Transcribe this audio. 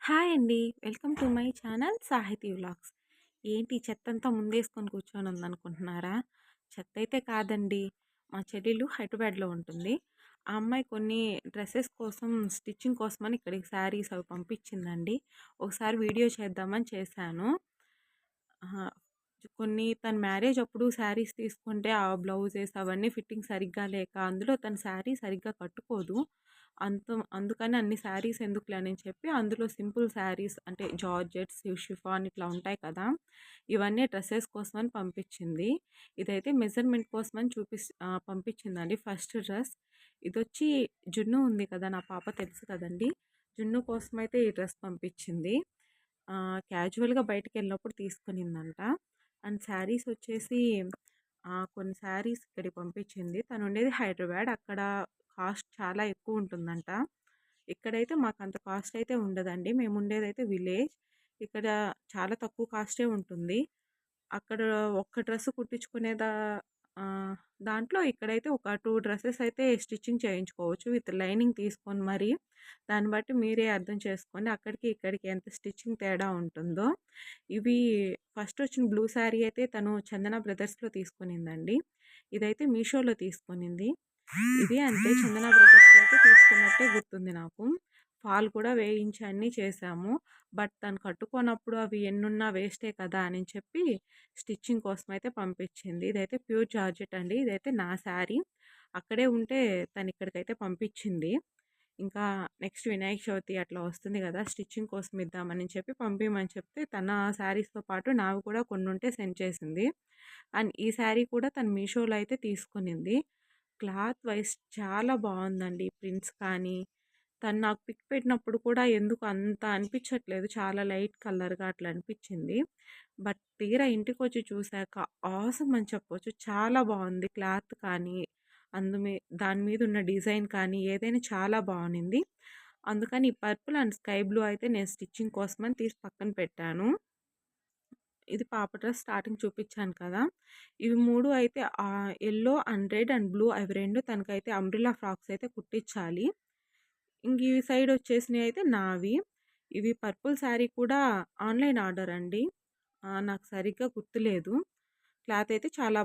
Hi అండి. Welcome to my channel సాహితీ vlogs. ఏంటి చెత్తంతా ముందేసుకొని కూర్చొనుందనుకుంటున్నారా? చెత్తయితే కాదండి. మా చెల్లెలు హైదరాబాద్‌లో ఉంటుంది. ఆ అమ్మాయి కొన్ని డ్రెసెస్ కోసం స్టిచ్చింగ్ కోసమని ఇక్కడికి శారీస్ అవి పంపించిందండి. ఒకసారి వీడియో చేద్దామని చేశాను. అహా! కొన్ని తన మ్యారేజ్ అప్పుడు శారీస్ తీసుకుంటే ఆ బ్లౌజెస్ అవన్నీ ఫిట్టింగ్ సరిగ్గా లేక అందులో తను శారీ సరిగ్గా కట్టుకోదు. అందుకని అన్ని శారీస్ ఎందుకులే అని చెప్పి అందులో సింపుల్ శారీస్ అంటే జార్జెట్స్, షిఫాన్ ఇట్లా ఉంటాయి కదా! ఇవన్నీ డ్రెసెస్ కోసమని పంపించింది. ఇదైతే మెజర్‌మెంట్ కోసమని పంపించిందండి ఫస్ట్ డ్రెస్. ఇదొచ్చి జున్ను ఉంది కదా! నా పాప తెలుసు కదండీ! జున్ను కోసమైతే ఈ డ్రెస్ పంపించింది. క్యాజువల్‌గా బయటికెళ్ళినప్పుడు తీసుకునిందంట. అండ్ శారీస్ వచ్చేసి కొన్ని శారీస్ ఇక్కడికి పంపించింది. తనుండేది హైదరాబాద్. అక్కడ కాస్ట్ చాలా ఎక్కువుంటుందంట. ఇక్కడైతే మాకంత కాస్ట్ అయితే ఉండదండి. మేముండేదైతే విలేజ్. ఇక్కడ చాలా తక్కువ కాస్టే ఉంటుంది. అక్కడ ఒక్క డ్రెస్ కుట్టించుకునేదా ఆహ్, దాంట్లో ఇక్కడైతే ఒక 2 డ్రెసెస్ అయితే స్టిచ్చింగ్ చేయించుకోవచ్చు. విత్ లైనింగ్ తీసుకొని మరి. దాన్ని బట్టి మీరే అర్థం చేసుకోండి. అక్కడికి, ఇక్కడికి ఎంత స్టిచ్చింగ్ తేడా ఉంటుందో. ఇవి ఫస్ట్ వచ్చిన బ్లూ శారీ అయితే తను చందన బ్రదర్స్‌లో తీసుకునిందండి. ఇదైతే మీషోలో తీసుకునింది. ఇది అంతే చందన బ్రదర్స్‌లో అయితే తీసుకున్నట్టే గుర్తుంది నాకు. ఫాల్ కూడా వేయించి అన్నీ చేశాము. బట్ తను కట్టుకోనప్పుడు అవి ఎన్నున్నా వేస్టే కదా అని చెప్పి స్టిచ్చింగ్ కోసమైతే పంపించింది. ఇదైతే ప్యూర్ జార్జెట్ అండి. ఇదైతే నా శారీ. అక్కడే ఉంటే తను ఇక్కడికైతే పంపించింది. ఇంకా నెక్స్ట్ వినాయక చవితి అట్లా వస్తుంది కదా! స్టిచ్చింగ్ కోసం ఇద్దామని చెప్పి పంపియమని చెప్తే తన శారీస్‌తో పాటు నావి కూడా కొన్నుంటే సెండ్ చేసింది. అండ్ ఈ శారీ కూడా తను మీషోలో అయితే తీసుకునింది. క్లాత్ వైస్ చాలా బావుందండి. ప్రింట్స్ కానీ, తను నాకు పిక్ పెట్టినప్పుడు కూడా ఎందుకు అంత అనిపించట్లేదు. చాలా లైట్ కలర్‌గా అట్లా అనిపించింది. బట్ తీరా ఇంటికొచ్చి చూసాక ఆసమ్ అని చెప్పొచ్చు. చాలా బావుంది. క్లాత్ కానీ, అందు మీ దాని మీద ఉన్న డిజైన్ కానీ ఏదైనా చాలా బావునింది. అందుకని ఈ పర్పుల్ అండ్ స్కై బ్లూ అయితే నేను స్టిచ్చింగ్ కోసమని తీసి పక్కన పెట్టాను. ఇది పాప డ్రెస్ స్టార్టింగ్ చూపించాను కదా! ఇవి 3 అయితే yellow and red and blue అవి 2 తనకైతే అంబ్రెల్లా ఫ్రాక్స్ అయితే కుట్టించాలి. ఇంక ఈ సైడ్ వచ్చేసినవి అయితే నావి. ఇవి పర్పుల్ శారీ కూడా ఆన్‌లైన్ ఆర్డర్ అండి. నాకు సరిగ్గా గుర్తులేదు. క్లాత్ అయితే చాలా